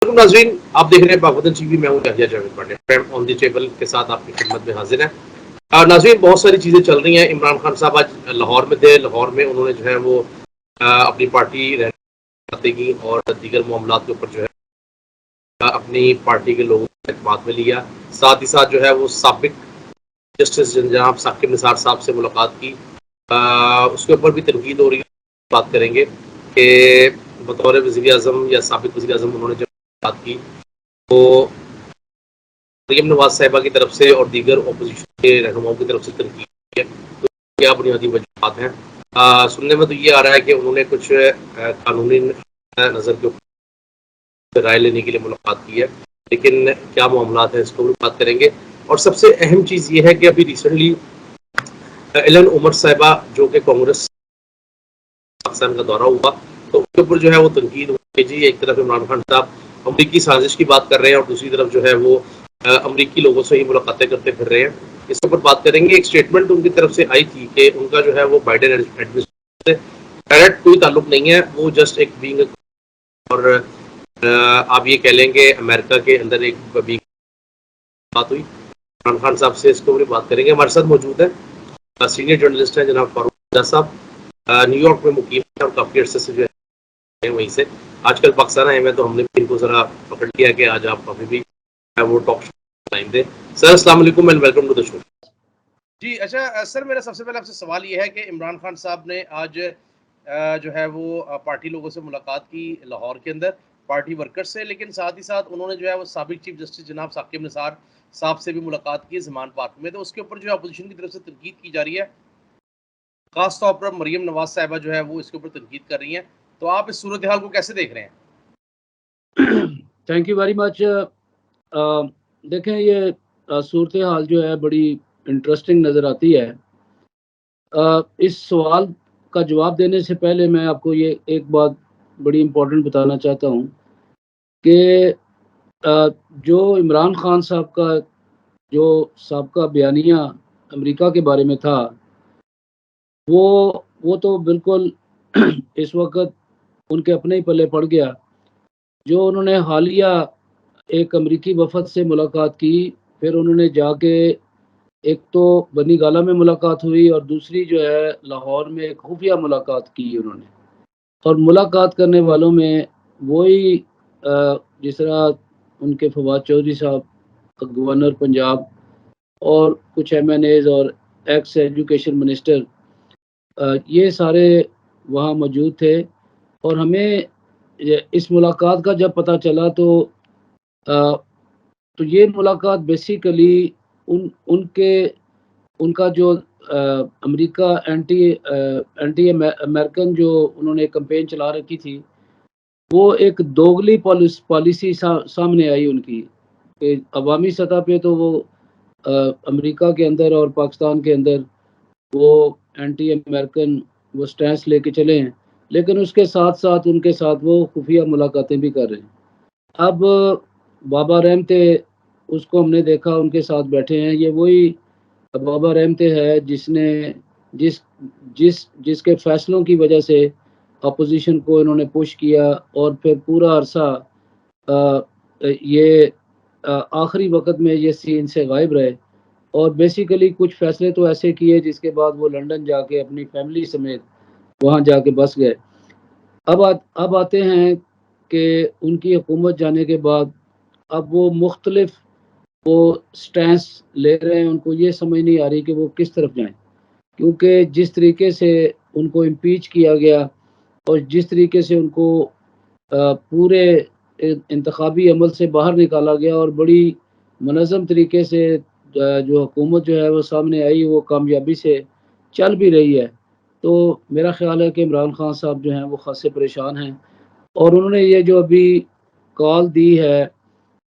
नाज़रीन, आप देख रहे हैं पाकवतन टीवी। मैं हूं Yahya Javed Pandey on the table के साथ आपकी खिदमत में हाजिर है। नाज़रीन, बहुत सारी चीज़ें चल रही हैं। इमरान खान साहब आज लाहौर में थे। लाहौर में उन्होंने जो है वो अपनी पार्टी रहने की और दीगर मामलात के ऊपर जो है अपनी पार्टी के लोगों को एतमाद में लिया। साथ ही साथ जो है वो साबिक जस्टिस जनाब साकिब निसार साहब से मुलाकात की। उसके ऊपर भी तनकीद हो रही है। बात करेंगे कि बतौर वज़ीर आज़म या साबिक वज़ीर आज़म उन्होंने जब बात की तो मरियम नवाज साहिबा की तरफ से और दीगर अपोजिशन के रहनुमाओं की तरफ से तनकीद की है। तो क्या बुनियादी वजूहात हैं? सुनने में तो ये आ रहा है कि उन्होंने कुछ कानूनी नज़र के ऊपर राय लेने के लिए मुलाकात की है, लेकिन क्या मामलात हैं इसको भी बात करेंगे। और सबसे अहम चीज़ ये है कि अभी रिसेंटली एलन उमर साहिबा जो कि कांग्रेस पाकिस्तान का दौरा हुआ, तो उसके ऊपर जो है वो तनकीद हुई जी। एक तरफ इमरान खान साहब अमरीकी साजिश की बात कर रहे हैं और दूसरी तरफ जो है वो अमरीकी लोगों से ही मुलाकातें करते फिर रहे हैं। इसके ऊपर बात करेंगे। एक स्टेटमेंट उनकी तरफ से आई थी कि उनका जो है वो बाइडेन एडमिनिस्ट्रेशन से डायरेक्ट कोई ताल्लुक नहीं है, वो जस्ट एक बीइंग और आप ये कह लेंगे अमेरिका के अंदर एक बात हुई। इमरान खान साहब से इसके ऊपर बात करेंगे। हमारे साथ मौजूद है सीनियर जर्नलिस्ट हैं जनाब फारूक साहब, न्यूयॉर्क में मुकीम है और काफ़ी अर्से से जो है वहीं से आजकल पाकिस्तान आए हुए, तो हमने भी इनको ज़रा पकड़ लिया कि आज आप अभी भी वो टॉक शो टाइम दें। सर अस्सलाम वालेकुम and welcome to the show. जी अच्छा सर, मेरा सबसे पहले आपसे सवाल ये है कि इमरान खान साहब ने आज जो है वो पार्टी लोगों से मुलाकात की लाहौर के अंदर, पार्टी वर्कर्स से, लेकिन साथ ही साथ उन्होंने जो है वो साबिक चीफ जस्टिस जनाब साकिब निसार साहब से भी मुलाकात की ज़मान पार्क में। तो उसके ऊपर जो है अपोजिशन की तरफ से तनकीद की जा रही है, खास तौर पर मरियम नवाज साहिबा जो है वो इसके ऊपर तनकीद कर रही हैं। तो आप इस सूरत हाल को कैसे देख रहे हैं? Thank you very much. देखें, ये सूरत हाल जो है बड़ी इंटरेस्टिंग नज़र आती है। इस सवाल का जवाब देने से पहले मैं आपको ये एक बात बड़ी इम्पोर्टेंट बताना चाहता हूँ कि जो इमरान खान साहब का जो साबका बयानिया अमेरिका के बारे में था, वो तो बिल्कुल इस वक्त उनके अपने ही पल्ले पड़ गया। जो उन्होंने हालिया एक अमेरिकी वफद से मुलाकात की, फिर उन्होंने जाके एक तो बनी गाला में मुलाकात हुई और दूसरी जो है लाहौर में एक खुफिया मुलाकात की उन्होंने। और मुलाकात करने वालों में वही जिस तरह उनके फवाद चौधरी साहब गवर्नर पंजाब और कुछ MNAs और एक्स एजुकेशन मिनिस्टर, ये सारे वहाँ मौजूद थे। और हमें इस मुलाकात का जब पता चला तो ये मुलाकात बेसिकली उनके उनका जो अमेरिका एंटी अमेरिकन जो उन्होंने कैंपेन चला रखी थी, वो एक दोगली पॉलिसी सामने आई उनकी कि अवामी सतह पे तो वो अमेरिका के अंदर और पाकिस्तान के अंदर वो एंटी अमेरिकन वो स्टैंस लेके चले हैं, लेकिन उसके साथ साथ उनके साथ वो खुफिया मुलाकातें भी कर रहे हैं। अब बाबा रहमते, उसको हमने देखा उनके साथ बैठे हैं। ये वही बाबा रहमते है जिसने जिस जिस जिसके फैसलों की वजह से अपोजिशन को इन्होंने पुश किया और फिर पूरा अरसा ये आखिरी वक्त में ये सीन से गायब रहे और बेसिकली कुछ फैसले तो ऐसे किए जिसके बाद वो लंदन जाके अपनी फैमिली समेत वहाँ जाके बस गए। अब आते हैं कि उनकी हुकूमत जाने के बाद अब वो मुख्तलिफ वो स्टैंस ले रहे हैं। उनको ये समझ नहीं आ रही कि वो किस तरफ जाएं, क्योंकि जिस तरीके से उनको इम्पीच किया गया और जिस तरीके से उनको पूरे इंतखाबी अमल से बाहर निकाला गया और बड़ी मुनज़्ज़म तरीके से जो हुकूमत जो है वो सामने आई, वो कामयाबी से चल भी रही है। तो मेरा ख्याल है कि इमरान खान साहब जो हैं वो ख़ासे परेशान हैं और उन्होंने ये जो अभी कॉल दी है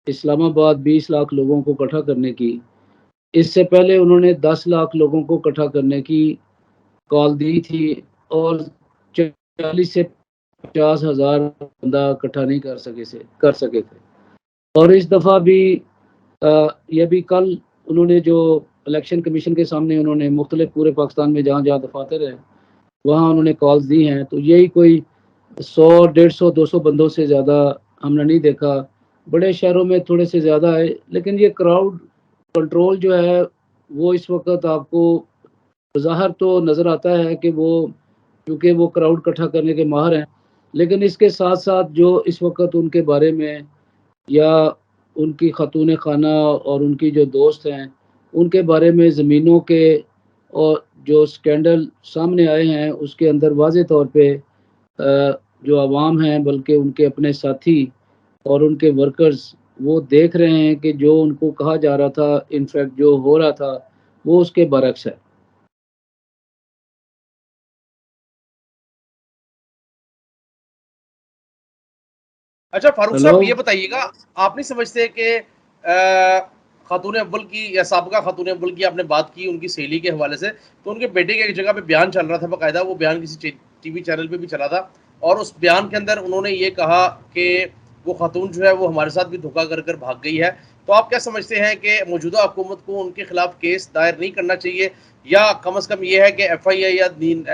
इस्लामाबाद 20 लाख लोगों को इकट्ठा करने की, इससे पहले उन्होंने 10 लाख लोगों को इकट्ठा करने की कॉल दी थी और 40 से 50,000 बंदा इकट्ठा नहीं कर सके थे। और इस दफ़ा भी ये भी कल उन्होंने जो इलेक्शन कमीशन के सामने उन्होंने मुख्तलिफ पूरे पाकिस्तान में जहाँ जहाँ दफातर है वहाँ उन्होंने कॉल्स दी हैं, तो यही कोई 100, 150, 200 बंदों से ज़्यादा हमने नहीं देखा बड़े शहरों में थोड़े से ज़्यादा है, लेकिन ये क्राउड कंट्रोल जो है वो इस वक्त आपको ज़ाहिर तो नज़र आता है कि वो, क्योंकि वो क्राउड इकट्ठा करने के माहिर हैं, लेकिन इसके साथ साथ जो इस वक्त उनके बारे में या उनकी खातून खाना और उनकी जो दोस्त हैं उनके बारे में ज़मीनों के और जो स्कैंडल सामने आए हैं उसके अंदर वाज़े तौर पे जो आवाम हैं बल्कि उनके अपने साथी और उनके वर्कर्स वो देख रहे हैं कि जो उनको कहा जा रहा था, इनफैक्ट जो हो रहा था वो उसके बरक्स है। अच्छा फारूक हेलो। साहब ये बताइएगा, आप नहीं समझते कि खातून अव्वल की या साबका खातून अव्वल की आपने बात की उनकी सहेली के हवाले से, तो उनके बेटे के एक जगह पे बयान चल रहा था बाकायदा, वो बयान किसी टीवी चैनल पे भी चला था, और उस बयान के अंदर उन्होंने ये कहा कि वो खातून जो है वो हमारे साथ भी धोखा कर कर भाग गई है। तो आप क्या समझते हैं कि मौजूदा हुकूमत को उनके खिलाफ केस दायर नहीं करना चाहिए, या कम अज़ कम ये है कि FIA या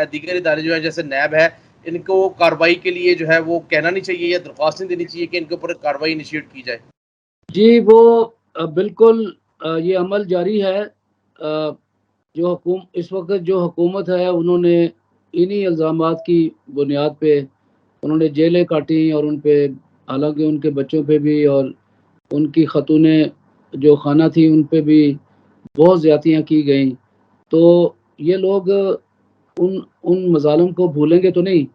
दीगर इदारे जो है जैसे नैब है, इनको कार्रवाई के लिए जो है वो कहना नहीं चाहिए या दरख्वास्त नहीं देनी चाहिए कि इनके ऊपर कार्रवाई इनिशिएट की जाए? जी, वो बिल्कुल ये अमल जारी है। जो इस वक्त जो हुकूमत है उन्होंने इन्हीं इल्ज़ामात की बुनियाद पे उन्होंने जेलें काटी और उन पे, हालांकि उनके बच्चों पे भी और उनकी खतूनें जो खाना थी उन पे भी बहुत ज़्यादतियाँ की गई। तो ये लोग उन उन मज़ालिम को भूलेंगे तो नहीं।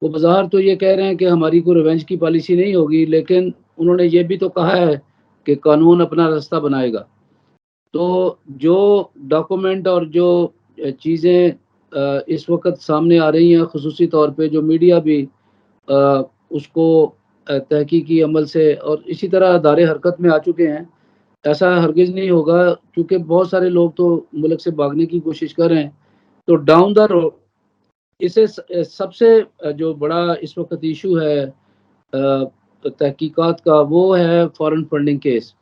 वो बज़ाहिर तो ये कह रहे हैं कि हमारी कोई रिवेंज की पॉलिसी नहीं होगी, लेकिन उन्होंने ये भी तो कहा है कि कानून अपना रास्ता बनाएगा। तो जो डॉक्यूमेंट और जो चीज़ें इस वक़्त सामने आ रही हैं, ख़ुसूसी तौर पे जो मीडिया भी उसको तहकीकी अमल से और इसी तरह अदारे हरकत में आ चुके हैं। ऐसा हरगिज़ नहीं होगा, क्योंकि बहुत सारे लोग तो मुल्क से भागने की कोशिश कर रहे हैं। तो डाउन द रोड इसे सबसे जो बड़ा इस वक़्त इश्यू है तहकीकात का, वो है फ़ॉरेन फंडिंग केस।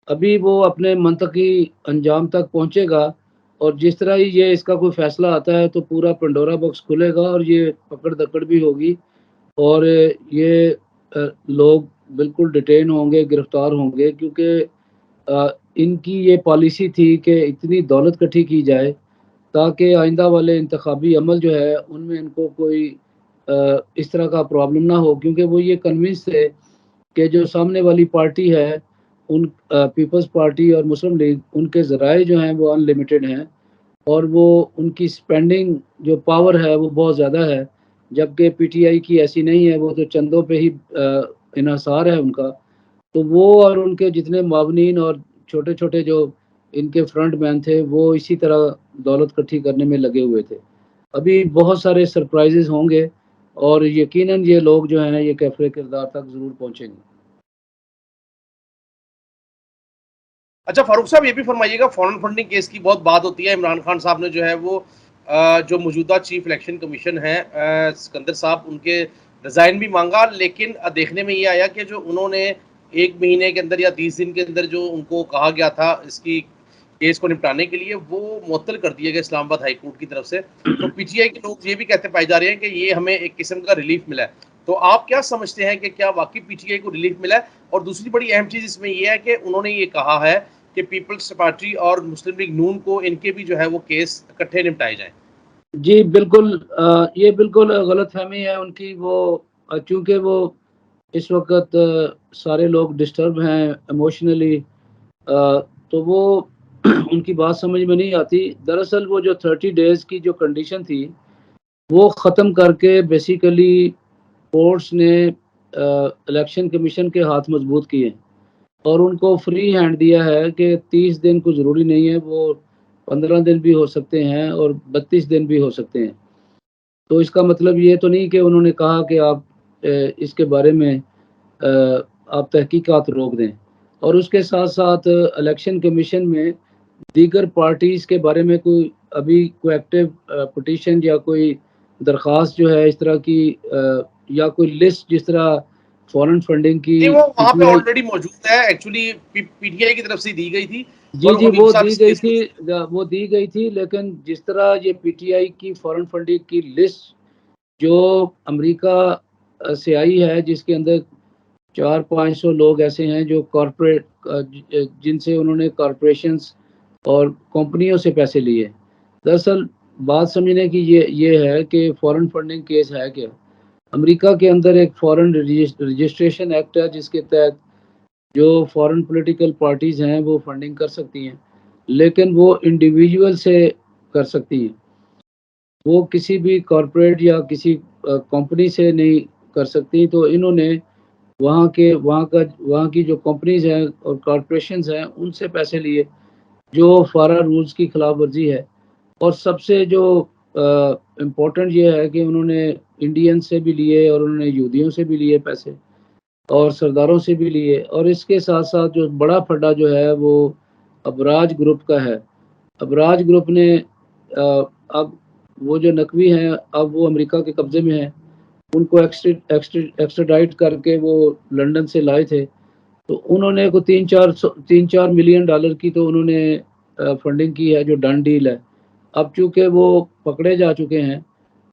अभी वो अपने मंतकी अंजाम तक पहुँचेगा और जिस तरह ही ये इसका कोई फ़ैसला आता है तो पूरा पंडोरा बॉक्स खुलेगा और ये पकड़-दकड़ भी होगी और ये लोग बिल्कुल डिटेन होंगे, गिरफ़्तार होंगे, क्योंकि इनकी ये पॉलिसी थी कि इतनी दौलत इकट्ठी की जाए ताकि आइंदा वाले इंतखाबी अमल जो है उनमें इनको कोई इस तरह का प्रॉब्लम ना हो, क्योंकि वो ये कन्विंस थे कि जो सामने वाली पार्टी है उन पीपल्स पार्टी और मुस्लिम लीग उनके ज़राए जो हैं वो अनलिमिटेड हैं और वो उनकी स्पेंडिंग जो पावर है वो बहुत ज़्यादा है, जबकि PTI की ऐसी नहीं है, वो तो चंदों पे ही इन्हसार है उनका। तो वो और उनके जितने मावनीन और छोटे-छोटे जो इनके फ्रंट मैन थे, वो इसी तरह दौलत इकट्ठी करने में लगे हुए थे। अभी बहुत सारे सरप्राइज़ेज़ होंगे और यकीनन ये लोग जो हैं, ये कैफ़े किरदार तक ज़रूर पहुँचेंगे। अच्छा फारूक साहब ये भी फरमाइएगा, फॉरेन फंडिंग केस की बहुत बात होती है। इमरान खान साहब ने जो है वो जो मौजूदा चीफ इलेक्शन कमीशन है सिकंदर साहब, उनके रिज़ाइन भी मांगा, लेकिन देखने में ये आया कि जो उन्होंने 1 महीने के अंदर या 30 दिन के अंदर जो उनको कहा गया था इसकी केस को निपटाने के लिए, वो मुअत्तल कर दिया गया इस्लामाबाद हाई कोर्ट की तरफ से। तो PTI के लोग ये भी कहते पाए जा रहे हैं कि ये हमें एक किस्म का रिलीफ मिला है। तो आप क्या समझते हैं कि क्या वाक़ई PTI को रिलीफ मिला है? और दूसरी बड़ी अहम चीज़ इसमें ये है कि उन्होंने ये कहा है कि पीपल्स पार्टी और मुस्लिम लीग नून को इनके भी जो है वो केस इकट्ठे निपटाए जाएँ। जी, बिल्कुल ये बिल्कुल गलतफ़हमी है उनकी। वो चूँकि वो इस वक़्त सारे लोग डिस्टर्ब हैं इमोशनली, तो वो उनकी बात समझ में नहीं आती। दरअसल वो जो 30 डेज़ की जो कंडीशन थी, वो ख़त्म करके बेसिकली कोर्ट्स ने इलेक्शन कमीशन के हाथ मज़बूत किए और उनको फ्री हैंड दिया है कि 30 दिन कोई ज़रूरी नहीं है, वो 15 दिन भी हो सकते हैं और 32 दिन भी हो सकते हैं। तो इसका मतलब ये तो नहीं कि उन्होंने कहा कि आप इसके बारे में आप तहकीकात रोक दें। और उसके साथ-साथ इलेक्शन कमीशन में दीगर पार्टीज़ के बारे में कोई अभी कोई एक्टिव पिटीशन या कोई दरख़्वास्त जो है इस तरह की या कोई लिस्ट जिस तरह फॉरेन फंडिंग की नहीं, वो वहाँ पे PTI। ऑलरेडी मौजूद है, एक्चुअली PTI की तरफ से दी गई थी, जी, और जी, हबीब साहब इस केस को वो दी गई थी, लेकिन जिस तरह ये PTI की फॉरेन फंडिंग की लिस्ट जो अमेरिका से आई है, जिसके अंदर 400-500 लोग ऐसे हैं जो कॉरपोरेट जिनसे उन्होंने कॉरपोरेशंस और कंपनियों से पैसे लिए। दरअसल बात समझने की ये है कि फॉरेन फंडिंग केस है क्या। अमेरिका के अंदर एक फॉरेन रजिस्ट्रेशन एक्ट है जिसके तहत जो फॉरेन पॉलिटिकल पार्टीज हैं वो फंडिंग कर सकती हैं, लेकिन वो इंडिविजुअल से कर सकती हैं, वो किसी भी कॉरपोरेट या किसी कंपनी से नहीं कर सकती। तो इन्होंने वहाँ की जो कंपनीज हैं और कॉरपोरेशंस हैं उनसे पैसे लिए, जो फारा रूल्स की खिलाफ वर्जी है। और सबसे जो इम्पोर्टेंट ये है कि उन्होंने इंडियन से भी लिए और उन्होंने यहूदियों से भी लिए पैसे और सरदारों से भी लिए। और इसके साथ साथ जो बड़ा फड्डा जो है वो अबराज ग्रुप का है। अबराज ग्रुप ने अब वो जो नकवी हैं अब वो अमेरिका के कब्जे में हैं, उनको एक्स्ट्राडाइट करके वो लंदन से लाए थे। तो उन्होंने को 3-4 मिलियन डॉलर की तो उन्होंने फंडिंग की है, जो डन डील है। अब चूंकि वो पकड़े जा चुके हैं,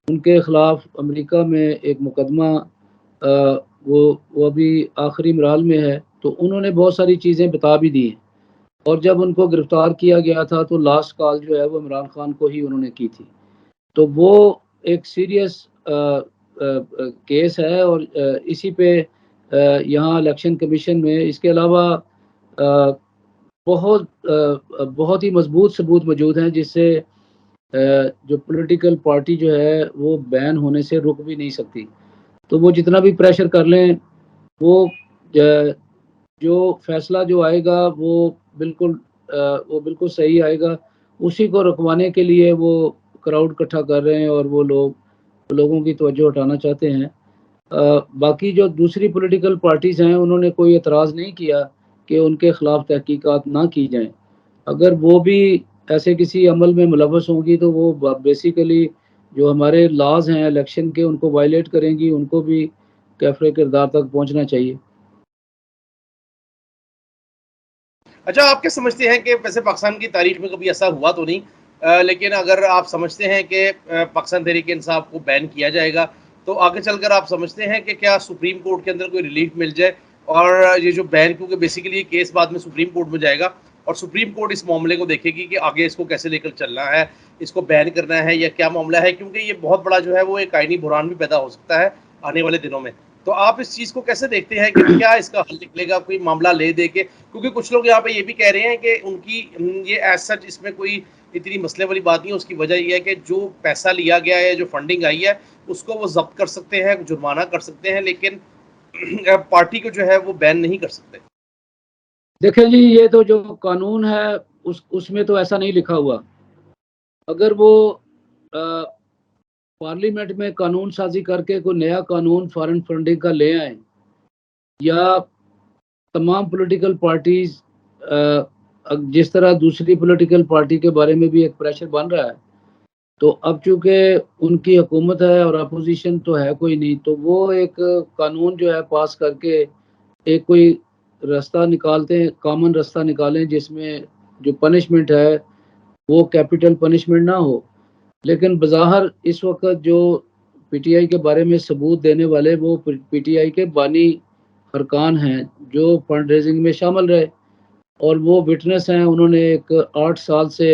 उनके खिलाफ अमेरिका में एक मुकदमा वो अभी आखिरी मराल में है। तो उन्होंने बहुत सारी चीज़ें बता भी दी हैं, और जब उनको गिरफ्तार किया गया था तो लास्ट कॉल जो है वो इमरान खान को ही उन्होंने की थी। तो वो एक सीरियस केस है, और इसी पे यहाँ इलेक्शन कमीशन में इसके अलावा बहुत ही मजबूत सबूत मौजूद हैं जिससे जो पॉलिटिकल पार्टी जो है वो बैन होने से रुक भी नहीं सकती। तो वो जितना भी प्रेशर कर लें, वो जो फैसला जो आएगा वो बिल्कुल सही आएगा। उसी को रुकवाने के लिए वो क्राउड इकट्ठा कर रहे हैं और वो लोगों की तवज्जो हटाना चाहते हैं। बाकी जो दूसरी पॉलिटिकल पार्टीज़ हैं उन्होंने कोई एतराज़ नहीं किया कि उनके खिलाफ तहकीकात ना की जाएं। अगर वो भी ऐसे किसी अमल में मुलव्वस होंगी तो वो बेसिकली जो हमारे लॉज हैं इलेक्शन के उनको वायलेट करेंगी, उनको भी कैफरे किरदार तक पहुंचना चाहिए। अच्छा, आप क्या समझते हैं कि वैसे पाकिस्तान की तारीख में कभी ऐसा हुआ तो नहीं, लेकिन अगर आप समझते हैं कि पाकिस्तान तहरीक इंसाफ को बैन किया जाएगा, तो आगे चलकर आप समझते हैं कि क्या सुप्रीम कोर्ट के अंदर कोई रिलीफ मिल जाए और ये जो बैन, क्योंकि बेसिकली ये केस बाद में सुप्रीम कोर्ट में जाएगा और सुप्रीम कोर्ट इस मामले को देखेगी कि आगे इसको कैसे लेकर चलना है, इसको बैन करना है या क्या मामला है, क्योंकि ये बहुत बड़ा जो है वो एक आईनी बुहरान भी पैदा हो सकता है आने वाले दिनों में। तो आप इस चीज़ को कैसे देखते हैं कि क्या इसका हल निकलेगा, कोई मामला ले दे के? क्योंकि कुछ लोग यहाँ पे ये भी कह रहे हैं कि उनकी ये एज सच इसमें कोई इतनी मसले वाली बात नहीं है। उसकी वजह ये है कि जो पैसा लिया गया है, जो फंडिंग आई है, उसको वो जब्त कर सकते हैं, जुर्माना कर सकते हैं, लेकिन पार्टी को जो है वो बैन नहीं कर सकते। देखें जी, ये तो जो कानून है उसमें तो ऐसा नहीं लिखा हुआ। अगर वो पार्लियामेंट में कानून साजी करके कोई नया कानून फॉरेन फंडिंग का ले आए, या तमाम पॉलिटिकल पार्टीज जिस तरह दूसरी पॉलिटिकल पार्टी के बारे में भी एक प्रेशर बन रहा है, तो अब चूंकि उनकी हुकूमत है और अपोजिशन तो है कोई नहीं, तो वो एक कानून जो है पास करके एक कोई रास्ता निकालते हैं, कॉमन रास्ता निकालें जिसमें जो पनिशमेंट है वो कैपिटल पनिशमेंट ना हो। लेकिन बज़ाहिर इस वक्त जो पीटीआई के बारे में सबूत देने वाले वो पीटीआई के बानी अरकान हैं जो फंड रेजिंग में शामिल रहे, और वो विटनेस हैं। उन्होंने एक 8 साल से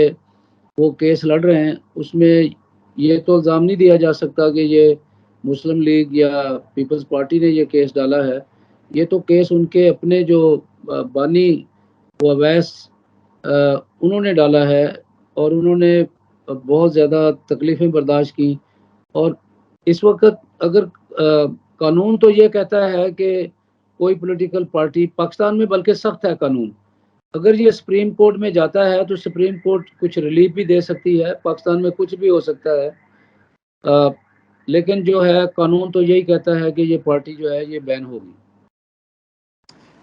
वो केस लड़ रहे हैं। उसमें ये तो इल्ज़ाम नहीं दिया जा सकता कि ये मुस्लिम लीग या पीपल्स पार्टी ने ये केस डाला है। ये तो केस उनके अपने जो बानी वो अवैस उन्होंने डाला है, और उन्होंने बहुत ज़्यादा तकलीफ़ें बर्दाश्त की। और इस वक्त अगर कानून तो ये कहता है कि कोई पॉलिटिकल पार्टी पाकिस्तान में, बल्कि सख्त है कानून, अगर ये सुप्रीम कोर्ट में जाता है तो सुप्रीम कोर्ट कुछ रिलीफ भी दे सकती है। पाकिस्तान में कुछ भी हो सकता है, लेकिन जो है कानून तो यही कहता है कि ये पार्टी जो है ये बैन होगी।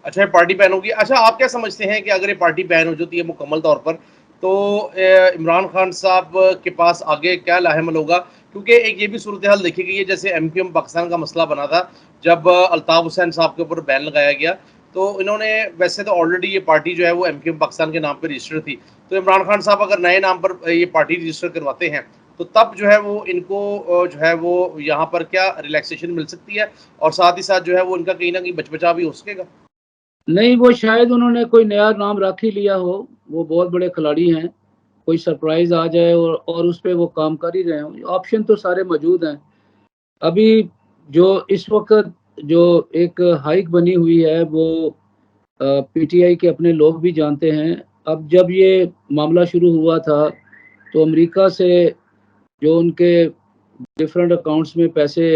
अच्छा, ये पार्टी बैन होगी। अच्छा, आप क्या समझते हैं कि अगर ये पार्टी बैन हो जाती है मुकम्मल तौर पर, तो इमरान खान साहब के पास आगे क्या लाहेमल होगा? क्योंकि एक ये भी सूरत हाल देखी गई है, जैसे एमक्यूएम पाकिस्तान का मसला बना था, जब अल्ताफ़ हुसैन साहब के ऊपर बैन लगाया गया, तो इन्होंने, वैसे तो ऑलरेडी ये पार्टी जो है वो एमक्यूएम पाकिस्तान के नाम पर रजिस्टर थी, तो इमरान खान साहब अगर नए नाम पर ये पार्टी रजिस्टर करवाते हैं, तो तब जो है वो इनको जो है वो यहाँ पर क्या रिलैक्सेशन मिल सकती है और साथ ही साथ जो है वो इनका कहीं न कहीं बच-बचाव भी हो सकेगा? नहीं, वो शायद उन्होंने कोई नया नाम रख ही लिया हो, वो बहुत बड़े खिलाड़ी हैं, कोई सरप्राइज़ आ जाए और उस पे वो काम कर ही रहे हों, ऑप्शन तो सारे मौजूद हैं। अभी जो इस वक़्त जो एक हाइक बनी हुई है वो पीटीआई के अपने लोग भी जानते हैं। अब जब ये मामला शुरू हुआ था, तो अमेरिका से जो उनके डिफरेंट अकाउंट्स में पैसे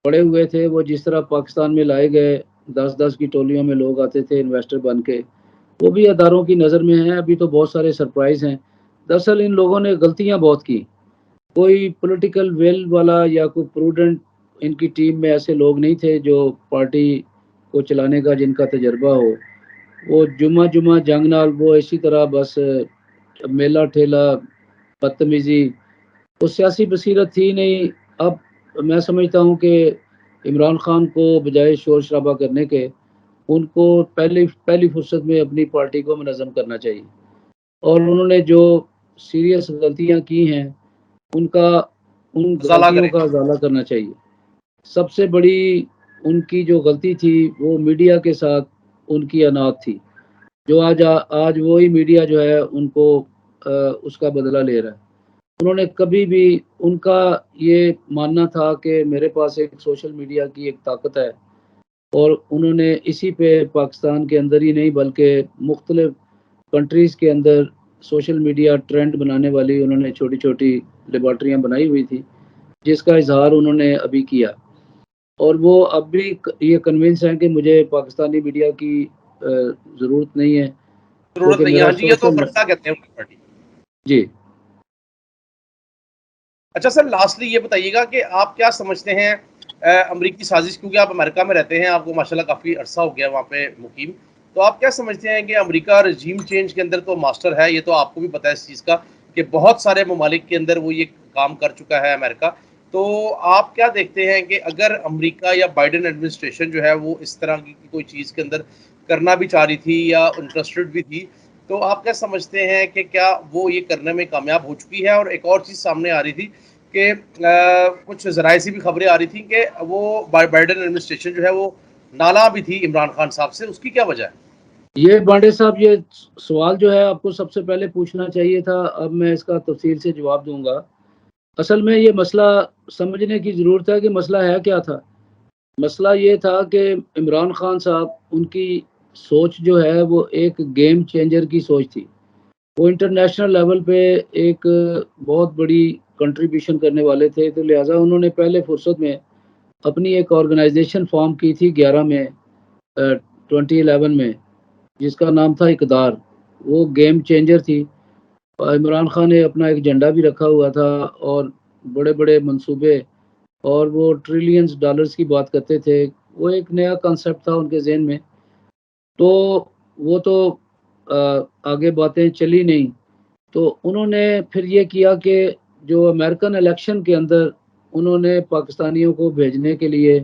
पड़े हुए थे, वो जिस तरह पाकिस्तान में लाए गए, 10-10 की टोलियों में लोग आते थे इन्वेस्टर बन के, वो भी अदारों की नज़र में हैं। अभी तो बहुत सारे सरप्राइज़ हैं। दरअसल इन लोगों ने गलतियाँ बहुत की। कोई पॉलिटिकल विल वाला या कोई प्रूडेंट इनकी टीम में ऐसे लोग नहीं थे जो पार्टी को चलाने का जिनका तजर्बा हो। वो जुम्मा-जुम्मा जंग नाल वो इसी तरह बस मेला ठेला, बदतमीज़ी, वो सियासी बसीरत थी नहीं। अब मैं समझता हूँ कि इमरान खान को बजाय शोर-शराबा करने के, उनको पहली पहली फुर्सत में अपनी पार्टी को मुनज़्ज़म करना चाहिए और उन्होंने जो सीरियस गलतियाँ की हैं, उनका उन उजाला गलतियों करें। का उजाला करना चाहिए। सबसे बड़ी उनकी जो गलती थी, वो मीडिया के साथ उनकी अनात थी, जो आज वही मीडिया जो है उनको उसका बदला ले रहा है। उन्होंने कभी भी उनका ये मानना था कि मेरे पास एक सोशल मीडिया की एक ताकत है और उन्होंने इसी पे पाकिस्तान के अंदर ही नहीं बल्कि मुख्तलिफ कंट्रीज़ के अंदर सोशल मीडिया ट्रेंड बनाने वाली उन्होंने छोटी-छोटी लैबॉरेटरियाँ बनाई हुई थी, जिसका इज़हार उन्होंने अभी किया और वो अब भी ये कन्विंस हैं कि मुझे पाकिस्तानी मीडिया की ज़रूरत नहीं है ज़रूरत क्योंकि नहीं है। मेरा हाँ जी, ये तो सोशल। फरसा कहते हैं उनकी पार्टी। जी। अच्छा सर लास्टली ये बताइएगा कि आप क्या समझते हैं अमरीकी साजिश क्योंकि आप अमेरिका में रहते हैं, आपको माशाल्लाह काफ़ी अरसा हो गया वहाँ पे मुकीम। तो आप क्या समझते हैं कि अमेरिका रजीम चेंज के अंदर तो मास्टर है, ये तो आपको भी पता है इस चीज़ का कि बहुत सारे ममालिक के अंदर वो ये काम कर चुका है अमेरिका। तो आप क्या देखते हैं कि अगर अमेरिका या बाइडेन एडमिनिस्ट्रेशन जो है वो इस तरह की कोई चीज़ के अंदर करना भी चाह रही थी या इंटरेस्टेड भी थी, तो आप क्या समझते हैं कि क्या वो ये करने में कामयाब हो चुकी है? और एक और चीज़ सामने आ रही थी कि कुछ ज़राए से भी खबरें आ रही थी कि वो बाइडेन एडमिनिस्ट्रेशन जो है वो नाला भी थी इमरान खान साहब से, उसकी क्या वजह है? ये बांडे साहब, ये सवाल जो है आपको सबसे पहले पूछना चाहिए था, अब मैं इसका तफ़सील से जवाब दूँगा। असल में ये मसला समझने की ज़रूरत है कि मसला है क्या था? मसला ये था कि इमरान खान साहब, उनकी सोच जो है वो एक गेम चेंजर की सोच थी। वो इंटरनेशनल लेवल पे एक बहुत बड़ी कंट्रीब्यूशन करने वाले थे, तो लिहाज़ा उन्होंने पहले फुर्सत में अपनी एक ऑर्गेनाइज़ेशन फ़ॉर्म की थी 11 में 2011 में, जिसका नाम था इक़दार। वो गेम चेंजर थी। इमरान खान ने अपना एक झंडा भी रखा हुआ था और बड़े-बड़े मंसूबे और वो ट्रिलियंस डॉलर्स की बात करते थे। वो एक नया कॉन्सेप्ट था उनके ज़हन में। तो वो तो आगे बातें चली नहीं। तो उन्होंने फिर ये किया कि जो अमेरिकन इलेक्शन के अंदर उन्होंने पाकिस्तानियों को भेजने के लिए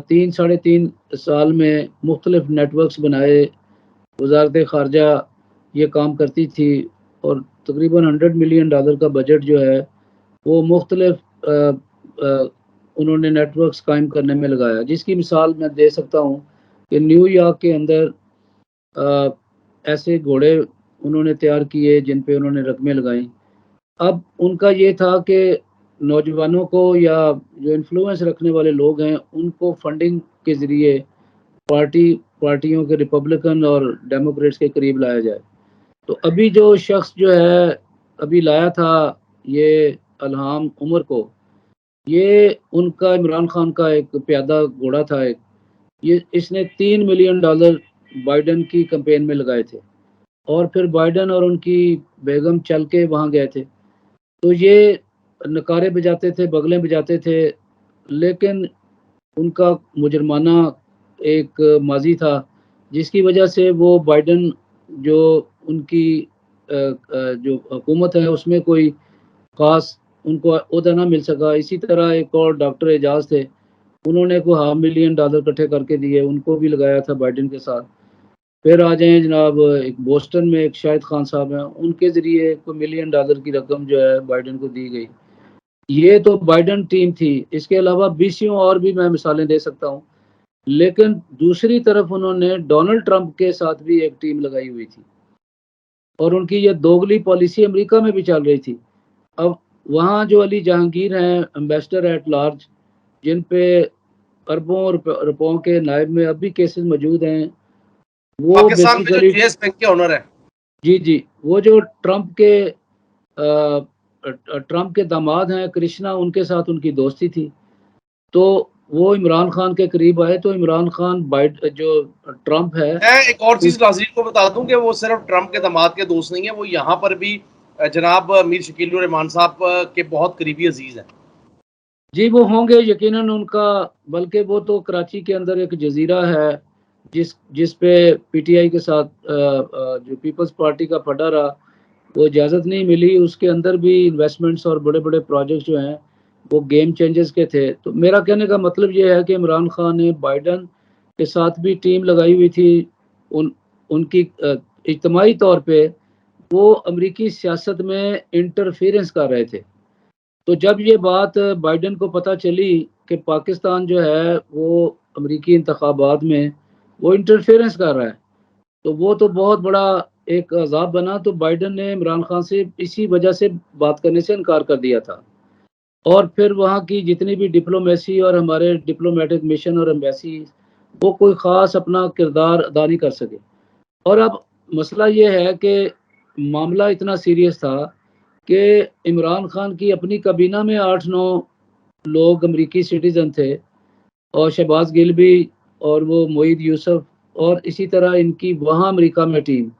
3 साढ़े 3 साल में मुख्तलिफ नेटवर्क्स बनाए। वज़ारत ख़ारजा ये काम करती थी और तकरीबन $100 मिलियन का बजट जो है वो मुख्तलिफ उन्होंने नेटवर्क्स कायम करने में लगाया, जिसकी मिसाल मैं दे सकता हूँ कि न्यूयॉर्क के अंदर अ, ऐसे घोड़े उन्होंने तैयार किए जिन पे उन्होंने रकमें लगाई। अब उनका ये था कि नौजवानों को या जो इन्फ्लुएंस रखने वाले लोग हैं, उनको फंडिंग के ज़रिए पार्टियों के रिपब्लिकन और डेमोक्रेट्स के करीब लाया जाए। तो अभी जो शख्स जो है, अभी लाया था ये इल्हाम उमर को, ये उनका इमरान खान का एक प्यादा घोड़ा था एक। ये इसने $3 मिलियन बाइडेन की कैंपेन में लगाए थे और फिर बाइडेन और उनकी बेगम चल के वहाँ गए थे। तो ये नकारे बजाते थे, बगलें बजाते थे, लेकिन उनका मुजरमाना एक माज़ी था, जिसकी वजह से वो बाइडेन जो उनकी जो हुकूमत है उसमें कोई ख़ास उनको ओहदा ना मिल सका। इसी तरह एक और डॉक्टर एजाज़ थे, उन्होंने कोई $500 मिलियन इकट्ठे करके दिए, उनको भी लगाया था बाइडेन के साथ। फिर आ जाएँ जनाब, एक बोस्टन में एक शाहिद खान साहब हैं, उनके ज़रिए कोई $1 मिलियन की रकम जो है बाइडेन को दी गई। ये तो बाइडेन टीम थी, इसके अलावा बीसियों और भी मैं मिसालें दे सकता हूँ। लेकिन दूसरी तरफ उन्होंने डोनाल्ड ट्रंप के साथ भी एक टीम लगाई हुई थी और उनकी ये दोगली पॉलिसी अमेरिका में भी चल रही थी। अब वहाँ जो अली जहांगीर हैं एम्बेसडर एट लार्ज, जिन पे अरबों रुपयों के नायब में अब भी केसेस मौजूद हैं, वो पाकिस्तान में जो बेसिकली यूएस बैंक के ओनर है। जी, वो जो ट्रंप के दामाद हैं कृष्णा, उनके साथ उनकी दोस्ती थी। तो वो इमरान खान के करीब आए, तो इमरान खान जो ट्रंप है मैं एक और उस चीज नाज़रीन को बता दूं कि वो सिर्फ ट्रंप के दामाद के दोस्त नहीं है, वो यहाँ पर भी जनाब मीर शकील उर रहमान साहब के बहुत करीबी अजीज हैं। जी, वो होंगे यकीनन उनका, बल्कि वो तो कराची के अंदर एक जजीरा है जिस पे पीटीआई के साथ जो पीपल्स पार्टी का पड़ा रहा, वो इजाज़त नहीं मिली। उसके अंदर भी इन्वेस्टमेंट्स और बड़े-बड़े प्रोजेक्ट्स जो हैं, वो गेम चेंजर्स के थे। तो मेरा कहने का मतलब ये है कि इमरान खान ने बाइडेन के साथ भी टीम लगाई हुई थी। उनकी इज्तिमाई तौर पे वो अमरीकी सियासत में इंटरफेरेंस कर रहे थे। तो जब ये बात बाइडेन को पता चली कि पाकिस्तान जो है वो अमरीकी इंतखाबात में वो इंटरफेरेंस कर रहा है, तो वो तो बहुत बड़ा एक अज़ाब बना। तो बाइडेन ने इमरान खान से इसी वजह से बात करने से इनकार कर दिया था और फिर वहाँ की जितनी भी डिप्लोमेसी और हमारे डिप्लोमेटिक मिशन और एम्बेसी, वो कोई ख़ास अपना किरदार अदा नहीं कर सके। और अब मसला ये है कि मामला इतना सीरियस था कि इमरान खान की अपनी काबीना में 8-9 लोग अमरीकी सिटीज़न थे और शहबाज गिल भी और वो मोईद यूसुफ और इसी तरह इनकी वहाँ अमेरिका में टीम,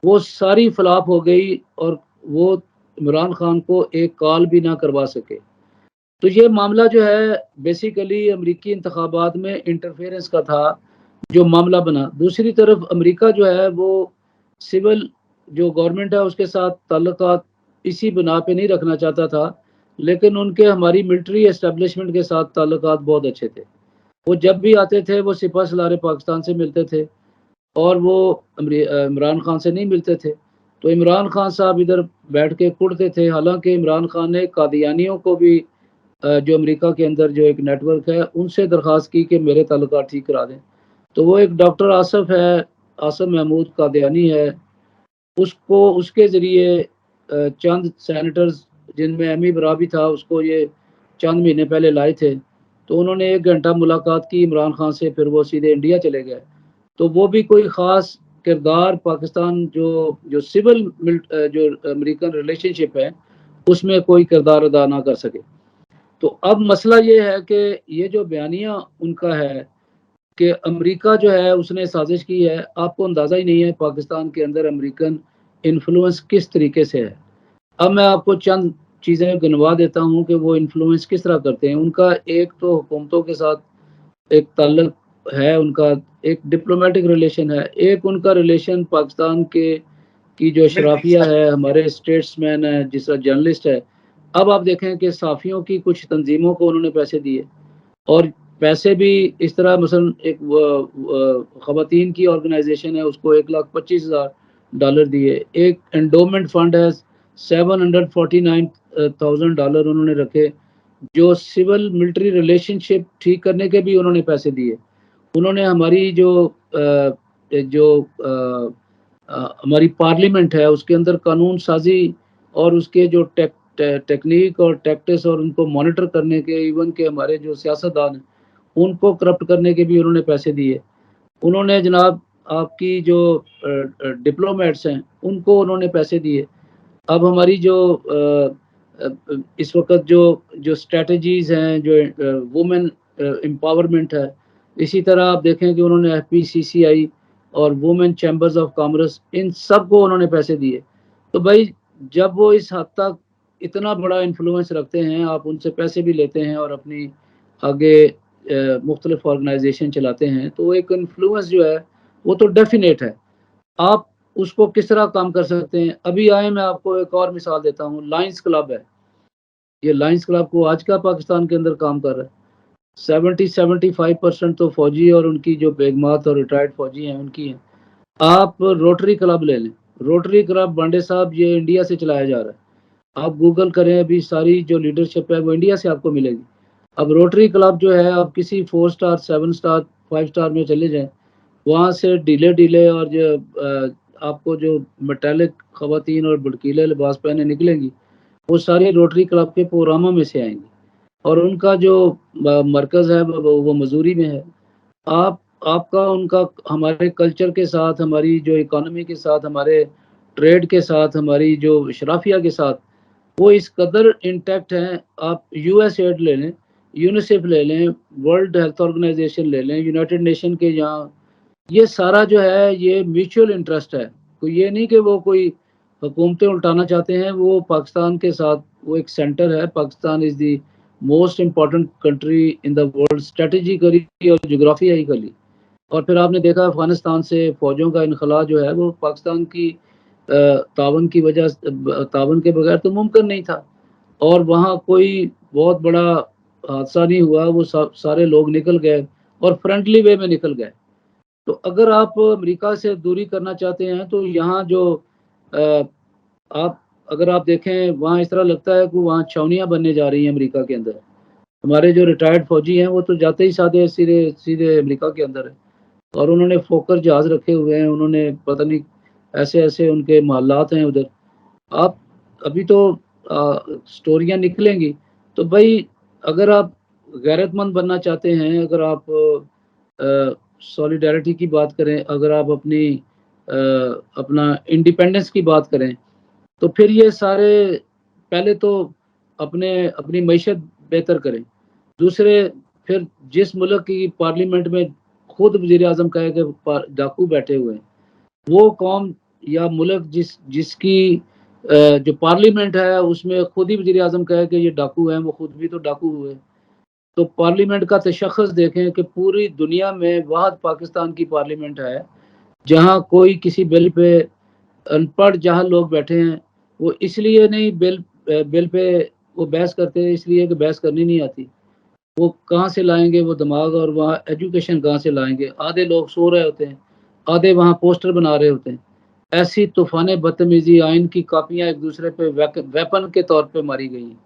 वो सारी फ्लॉप हो गई और वो इमरान खान को एक कॉल भी ना करवा सके। तो ये मामला जो है बेसिकली अमरीकी इंतखाबात में इंटरफेरेंस का था, जो मामला बना। दूसरी तरफ अमेरिका जो है वो सिविल जो गवर्नमेंट है उसके साथ ताल्लुकात इसी बिना पे नहीं रखना चाहता था, लेकिन उनके हमारी मिलिट्री एस्टेब्लिशमेंट के साथ ताल्लुकात बहुत अच्छे थे। वो जब भी आते थे वो सिपह सलार पाकिस्तान से मिलते थे और वो इमरान खान से नहीं मिलते थे। तो इमरान खान साहब इधर बैठ के कुढ़ते थे। हालाँकि इमरान खान ने कादियानियों को भी जो अमेरिका के अंदर जो एक नेटवर्क है, उनसे दरख्वास्त की कि मेरे ताल्लुकात ठीक करा दें। तो वो एक डॉक्टर आसिफ है, आसिफ महमूद कादियानी है, उसको उसके ज़रिए चंद सेनेटर्स जिनमें एमी बरा भी था, उसको ये चंद महीने पहले लाए थे। तो उन्होंने 1 घंटा मुलाकात की इमरान खान से, फिर वो सीधे इंडिया चले गए। तो वो भी कोई ख़ास किरदार पाकिस्तान जो जो अमेरिकन रिलेशनशिप है, उसमें कोई किरदार अदा ना कर सके। तो अब मसला ये है कि ये जो बयानिया उनका है कि अमेरिका जो है उसने साजिश की है, आपको अंदाज़ा ही नहीं है पाकिस्तान के अंदर अमेरिकन इन्फ्लुएंस किस तरीके से है। अब मैं आपको चंद चीज़ें गिनवा देता हूँ कि वो इन्फ्लुएंस किस तरह करते हैं। उनका एक तो हुकूमतों के साथ एक ताल्लुक है, उनका एक डिप्लोमेटिक रिलेशन है, एक उनका रिलेशन पाकिस्तान के की जो मिलिट्री अशराफिया है, हमारे स्टेट्समैन है, जिस तरह जर्नलिस्ट है। अब आप देखें कि साफ़ियों की कुछ तंजीमों को उन्होंने पैसे दिए और पैसे भी इस तरह, मसलन एक ख़वातीन की ऑर्गेनाइजेशन है, उसको $1,25,000 दिए। एक एंडोमेंट फंड है, $749,000 उन्होंने रखे, जो सिविल मिलिट्री रिलेशनशिप ठीक करने के भी उन्होंने पैसे दिए। उन्होंने हमारी हमारी पार्लियामेंट है, उसके अंदर कानून साजी और उसके जो टेक्निक और टैक्टिक्स और उनको मॉनिटर करने के, इवन के हमारे जो सियासतदान हैं, उनको करप्ट करने के भी उन्होंने पैसे दिए। उन्होंने जनाब आपकी जो डिप्लोमेट्स हैं, उनको उन्होंने पैसे दिए। अब हमारी जो इस वक़्त जो स्ट्रैटेजीज़ हैं, जो वुमेन एम्पावरमेंट है, इसी तरह आप देखें कि उन्होंने एफपीसीसीआई और वुमेन चैम्बर्स ऑफ कॉमर्स, इन सब को उन्होंने पैसे दिए। तो भाई, जब वो इस हद तक इतना बड़ा इन्फ्लुएंस रखते हैं, आप उनसे पैसे भी लेते हैं और अपनी आगे मुख्तलिफ ऑर्गेनाइजेशन चलाते हैं, तो एक इन्फ्लुएंस जो है वो तो डेफिनेट है। आप उसको किस तरह काम कर सकते हैं? अभी आए, मैं आपको एक और मिसाल देता हूँ, लायंस क्लब है। ये लायंस क्लब को आज का पाकिस्तान के अंदर काम कर रहा है। 70-75% तो फौजी और उनकी जो बेगमात और रिटायर्ड फौजी हैं, उनकी हैं। आप रोटरी क्लब ले लें, रोटरी क्लब बांडे साहब ये इंडिया से चलाया जा रहा है। आप गूगल करें, अभी सारी जो लीडरशिप है वो इंडिया से आपको मिलेगी। अब रोटरी क्लब जो है, आप किसी 4 स्टार 7 स्टार 5 स्टार में चले जाएं, वहाँ से ढीले ढीले और जो आपको जो मेटालिक खवातीन और भड़कीले लिबास पहने निकलेंगी, वो सारे रोटरी क्लब के प्रोग्रामों में से आएंगी। और उनका जो मरकज़ है वो मजूरी में है। आपका उनका हमारे कल्चर के साथ, हमारी जो इकोनॉमी के साथ, हमारे ट्रेड के साथ, हमारी जो शराफिया के साथ, वो इस कदर इंटैक्ट हैं। आप यूएसएड ले लें, यूनिसेफ ले लें, वर्ल्ड हेल्थ ऑर्गेनाइजेशन ले लें, यूनाइटेड नेशन के यहाँ, ये सारा जो है ये म्यूचुअल इंटरेस्ट है। कोई ये नहीं कि वो कोई हुकूमतें उल्टाना चाहते हैं। वो पाकिस्तान के साथ वो एक सेंटर है। Pakistan is the most important country in the world, strategically और जोग्राफियाली। और फिर आपने देखा अफगानिस्तान से फौजों का इनखला जो है वो पाकिस्तान की तावन की वजह, तावन के बगैर तो मुमकिन नहीं था। और वहाँ कोई बहुत बड़ा हादसा नहीं हुआ, वो सारे लोग निकल गए और फ्रेंडली वे में निकल गए। तो अगर आप अमेरिका से दूरी करना चाहते हैं तो यहाँ जो अ, आप अगर आप देखें, वहाँ इस तरह लगता है कि वहाँ छावनियाँ बनने जा रही हैं अमेरिका के अंदर। हमारे जो रिटायर्ड फौजी हैं वो तो जाते ही साधे सीधे सीधे अमेरिका के अंदर है। और उन्होंने फोकर जहाज रखे हुए हैं, उन्होंने पता नहीं ऐसे ऐसे उनके महलात हैं उधर। आप अभी तो स्टोरियाँ निकलेंगी। तो भाई, अगर आप गैरतमंद बनना चाहते हैं, अगर आप सॉलिडारिटी की बात करें, अगर आप अपना इंडिपेंडेंस की बात करें, तो फिर ये सारे पहले तो अपनी मईशत बेहतर करें। दूसरे, फिर जिस मुल्क की पार्लियामेंट में खुद वज़ीर आज़म कहे कि डाकू बैठे हुए हैं, वो कौम या मुल्क जिसकी जो पार्लियामेंट है उसमें खुद ही वज़ीर आज़म कहे कि ये डाकू हैं, वो खुद भी तो डाकू हुए। तो पार्लियामेंट का तशख़्ख़ुस देखें कि पूरी दुनिया में वाहद पाकिस्तान की पार्लियामेंट है जहाँ कोई किसी बिल पे, अनपढ़ जहाँ लोग बैठे हैं, वो इसलिए नहीं बिल पे वो बहस करते हैं, इसलिए कि बहस करनी नहीं आती। वो कहाँ से लाएंगे वो दिमाग, और वहाँ एजुकेशन कहाँ से लाएंगे? आधे लोग सो रहे होते हैं, आधे वहाँ पोस्टर बना रहे होते हैं। ऐसी तूफान बदतमीजी, आइन की कापियां एक दूसरे पे वेपन के तौर पे मारी गई हैं।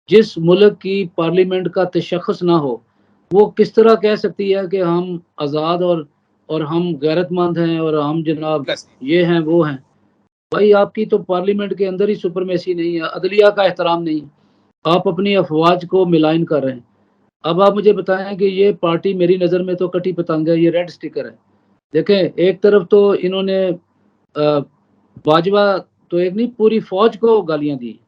जिस मुल्क की पार्लियामेंट का तशख़्ख़ुस ना हो, वो किस तरह कह सकती है कि हम आज़ाद और हम गैरतमंद हैं और हम जनाब ये हैं वो हैं। भाई, आपकी तो पार्लियामेंट के अंदर ही सुपरमेसी नहीं है, अदलिया का एहतराम नहीं है। आप अपनी अफवाज को मिलाइन कर रहे हैं। अब आप मुझे बताएं कि ये पार्टी मेरी नज़र में तो कटी पतंग है, ये रेड स्टिकर है। देखें, एक तरफ तो इन्होंने बाजवा तो एक नहीं, पूरी फौज को गालियां दी।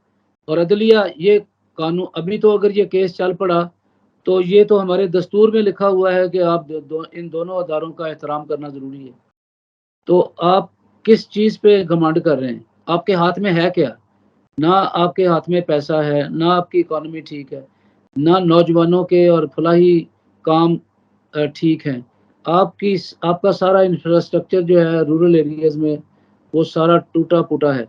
और अदलिया ये कानून, अभी तो अगर ये केस चल पड़ा तो ये तो हमारे दस्तूर में लिखा हुआ है कि आप इन दोनों अदारों का एहतराम करना ज़रूरी है। तो आप किस चीज़ पे घमंड कर रहे हैं? आपके हाथ में है क्या? ना आपके हाथ में पैसा है, ना आपकी इकोनॉमी ठीक है, ना नौजवानों के और फलाही काम ठीक हैं। आपका सारा इंफ्रास्ट्रक्चर जो है रूरल एरियाज़ में, वो सारा टूटा-फूटा है।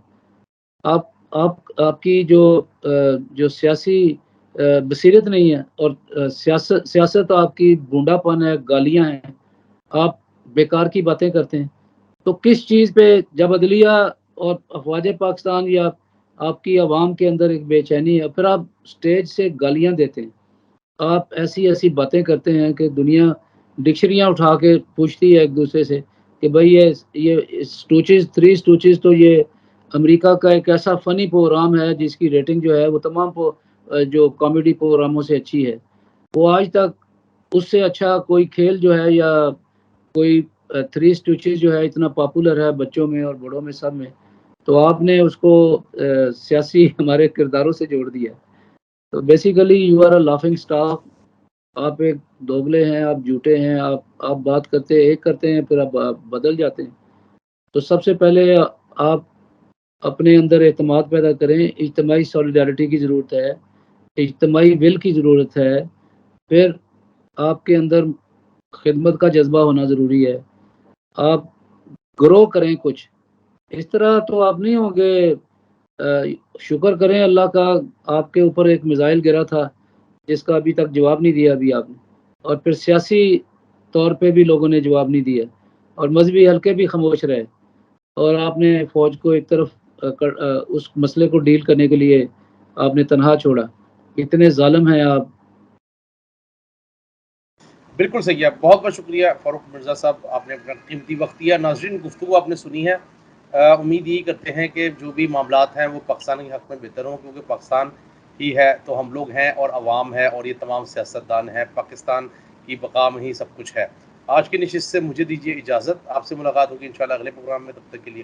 आपकी जो सियासी बसीरत नहीं है, और सियासत सियासत आपकी गूंडापन है, गालियाँ हैं, आप बेकार की बातें करते हैं। तो किस चीज़ पे, जब अदलिया और अफ़वाज पाकिस्तान या आपकी आवाम के अंदर एक बेचैनी है, फिर आप स्टेज से गालियाँ देते हैं। आप ऐसी-ऐसी बातें करते हैं कि दुनिया डिक्शनरियाँ उठा के पूछती है एक-दूसरे से कि भई ये स्टूचिज़, थ्री स्टूचिज़ तो ये अमेरिका का एक ऐसा फ़नी प्रोग्राम है जिसकी रेटिंग जो है वो तमाम जो कॉमेडी प्रोग्रामों से अच्छी है। वो आज तक उससे अच्छा कोई खेल जो है, या कोई थ्री स्टूचिज़ जो है इतना पॉपुलर है बच्चों में और बड़ों में, सब में। तो आपने उसको सियासी हमारे किरदारों से जोड़ दिया। तो basically you are a laughing stock. आप एक दोगले हैं, आप झूठे हैं, आप बात करते एक करते हैं, फिर आप बदल जाते हैं। तो सबसे पहले आप अपने अंदर एतमाद पैदा करें, इज्तिमाई सॉलिडारिटी की ज़रूरत है, इज्तिमाई विल की ज़रूरत है, फिर आपके अंदर खिदमत का जज़्बा होना ज़रूरी है। आप ग्रो करें कुछ, इस तरह तो आप नहीं होंगे। शुक्र करें अल्लाह का, आपके ऊपर एक मिसाइल गिरा था जिसका अभी तक जवाब नहीं दिया अभी आपने, और फिर सियासी तौर पे भी लोगों ने जवाब नहीं दिया। और मजहबी हल्के भी खामोश रहे, और आपने फौज को एक तरफ उस मसले को डील करने के लिए आपने तनहा छोड़ा। इतने जालिम हैं आप। बिल्कुल सही है। बहुत बहुत शुक्रिया फ़ारूक मिर्ज़ा साहब, आपने अपना कीमती वक्त दिया। नाज़रीन, गुफ्तगू आपने सुनी है। उम्मीद यही करते हैं कि जो भी मामलात हैं वो पाकिस्तान के हक़ में बेहतर हों, क्योंकि पाकिस्तान ही है तो हम लोग हैं और अवाम है और ये तमाम सियासतदान हैं। पाकिस्तान की बक़ा में ही सब कुछ है। आज की नशिस्त से मुझे दीजिए इजाज़त। आपसे मुलाकात होगी इंशाअल्लाह अगले प्रोग्राम में। तब तक के लिए